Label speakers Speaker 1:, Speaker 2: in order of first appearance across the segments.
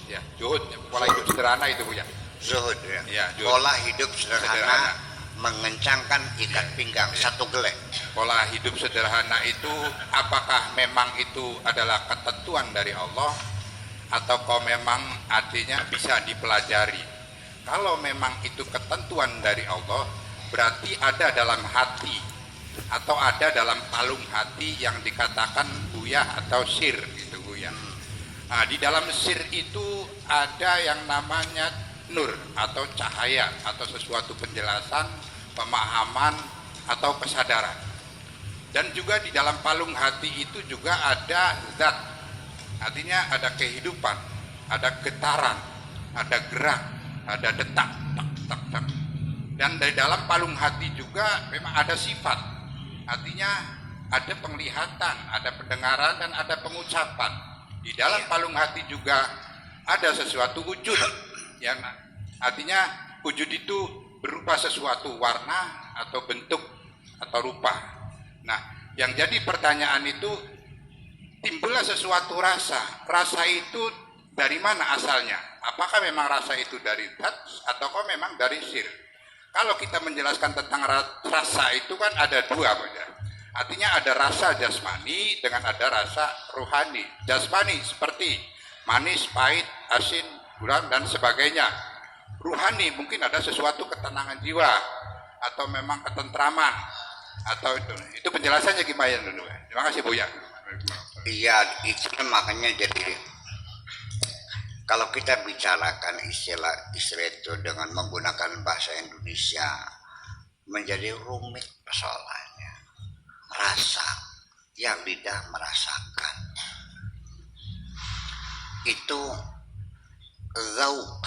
Speaker 1: Ya, zuhud, pola hidup sederhana itu Bu ya.
Speaker 2: Zuhud ya.
Speaker 1: Ya, zuhud.
Speaker 2: Pola hidup sederhana, mengencangkan ikat pinggang satu gelek.
Speaker 1: Pola hidup sederhana itu apakah memang itu adalah ketentuan dari Allah atau kalau memang artinya bisa dipelajari? Kalau memang itu ketentuan dari Allah, berarti ada dalam hati atau ada dalam palung hati yang dikatakan buyah atau sir gitu Buya. Nah, di dalam sir itu ada yang namanya nur atau cahaya atau sesuatu penjelasan, pemahaman atau kesadaran. Dan juga di dalam palung hati itu juga ada zat, artinya ada kehidupan, ada getaran, ada gerak, ada detak, tak, tak, tak. Dan dari dalam palung hati juga memang ada sifat, artinya ada penglihatan, ada pendengaran, dan ada pengucapan. Di dalam palung hati juga ada sesuatu wujud, yang artinya wujud itu berupa sesuatu warna atau bentuk atau rupa. Nah, yang jadi pertanyaan itu timbullah sesuatu rasa. Rasa itu dari mana asalnya? Apakah memang rasa itu dari zat ataukah memang dari sir? Kalau kita menjelaskan tentang rasa itu kan ada dua, ya. Artinya ada rasa jasmani dengan ada rasa rohani. Jasmani seperti manis, pahit, asin, gurih dan sebagainya. Ruhani mungkin ada sesuatu ketenangan jiwa atau memang ketentraman atau itu penjelasannya gimana dulu. Terima kasih Buya.
Speaker 2: Iya, itu makanya jadi kalau kita bicarakan istilah itu dengan menggunakan bahasa Indonesia menjadi rumit persoalannya. Rasa yang lidah merasakan itu zauk.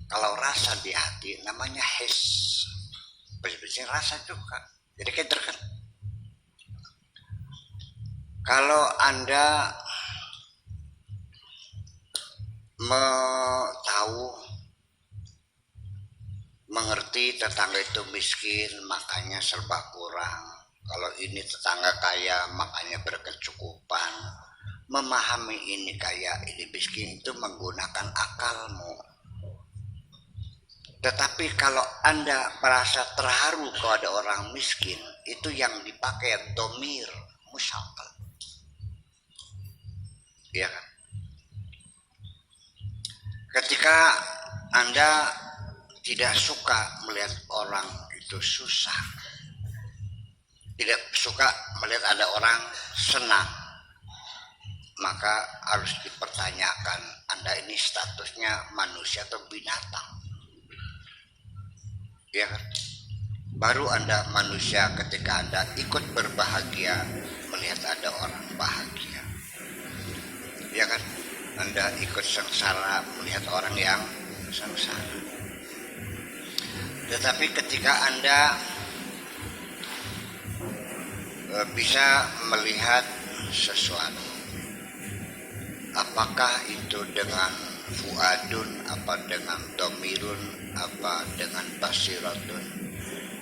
Speaker 2: Kalau rasa di hati namanya his, bersih rasa juga. Jadi kayak terken. Kalau Anda tahu mengerti tetangga itu miskin makanya serba kurang, kalau ini tetangga kaya makanya berkecukupan, memahami ini kaya ini miskin itu menggunakan akalmu. Tetapi kalau Anda merasa terharu kalau ada orang miskin, itu yang dipakai domir musyakal, ya kan? Ketika Anda tidak suka melihat orang itu susah, tidak suka melihat ada orang senang, maka harus dipertanyakan Anda ini statusnya manusia atau binatang, ya kan? Baru Anda manusia ketika Anda ikut berbahagia melihat ada orang bahagia, ya kan? Anda ikut sengsara melihat orang yang sengsara. Tetapi ketika Anda bisa melihat sesuatu, apakah itu dengan fuadun, apa dengan domirun, apa dengan basiratun,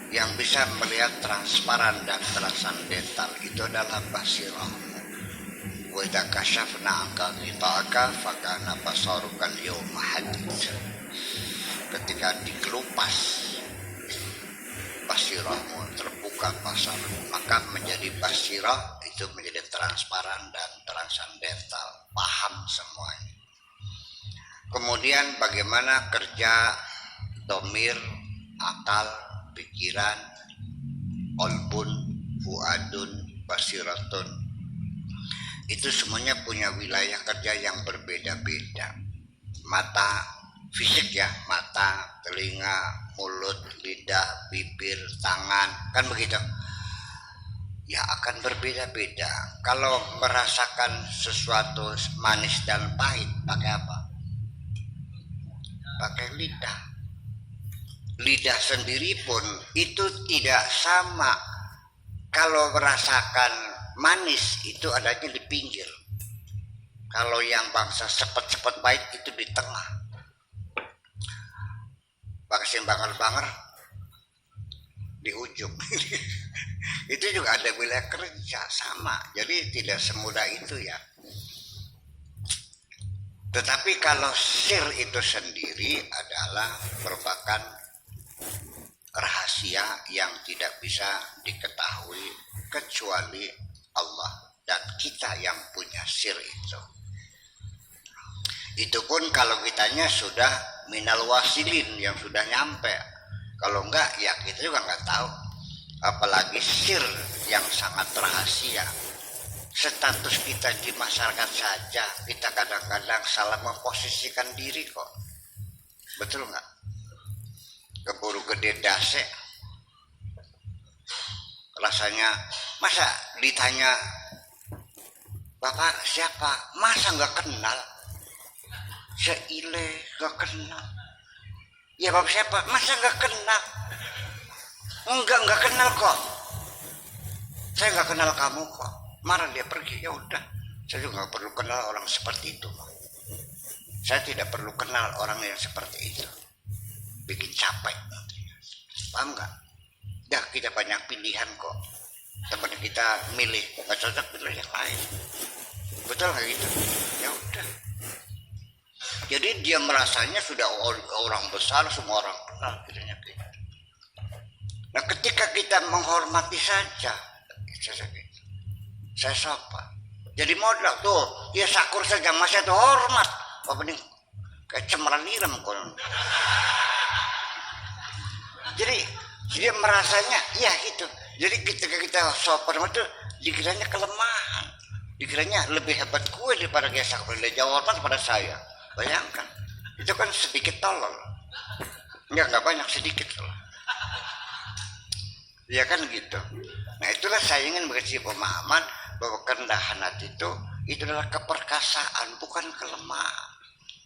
Speaker 2: yang bisa melihat transparan dan transandental itu adalah basirah. Wa idza kashafna anka ghita'aka fakana basaruka al-yawma hadid. Ketika dikelupas basirahmu, terbuka pasarmu, maka menjadi basirah itu menjadi transparan dan transandental, paham semuanya. Kemudian bagaimana kerja domir, akal, pikiran, qalbun, fuadun, basiratun, itu semuanya punya wilayah kerja yang berbeda-beda. Mata fisik ya, mata, telinga, mulut, lidah, bibir, tangan, kan begitu. Ya akan berbeda-beda. Kalau merasakan sesuatu manis dan pahit, pakai apa? Pakai lidah. Lidah sendiri pun itu tidak sama. Kalau merasakan manis itu adanya di pinggir. Kalau yang bangsa sepet-sepet baik itu di tengah. Bangsa banger-banger di ujung. Itu juga ada wilayah kerja sama. Jadi tidak semudah itu ya. Tetapi kalau sir itu sendiri adalah merupakan rahasia yang tidak bisa diketahui kecuali Allah dan kita yang punya sir itu. Itu pun kalau kitanya sudah minal wasilin, yang sudah nyampe. Kalau enggak ya kita juga enggak tahu. Apalagi sir yang sangat rahasia. Status kita di masyarakat saja kita kadang-kadang salah memposisikan diri kok. Betul enggak? Keburu gede dase. Rasanya masa ditanya Bapak siapa? Masa enggak kenal? Seile gak kenal. Ya bapak siapa? Masa gak kenal? Enggak kenal kok. Saya gak kenal kamu kok. Marah dia pergi, ya udah. Saya juga gak perlu kenal orang seperti itu. Saya tidak perlu kenal orang yang seperti itu. Bikin capek. Paham gak? Dah kita banyak pilihan kok. Teman kita milih, gak cocok pilih yang lain. Betul gak gitu? Ya udah. Jadi dia merasanya sudah orang besar, semua orang kenal kiranya gitu. Nah ketika kita menghormati saja, saya sapa. Jadi modal tuh, dia sakur saja masih ada hormat. Apa nih? Kayak cemara niram konon. Jadi dia merasanya, ya gitu. Jadi ketika kita sopan itu dikiranya kelemahan, dikiranya lebih hebat gue daripada dia sakur. Dia jawab hormat pada saya. Bayangkan, itu kan sedikit tolol. Enggak banyak, sedikit loh. Ya kan gitu. Nah itulah saya ingin mengasih pemahaman bahwa kerendahan hati itu adalah keperkasaan, bukan kelemahan.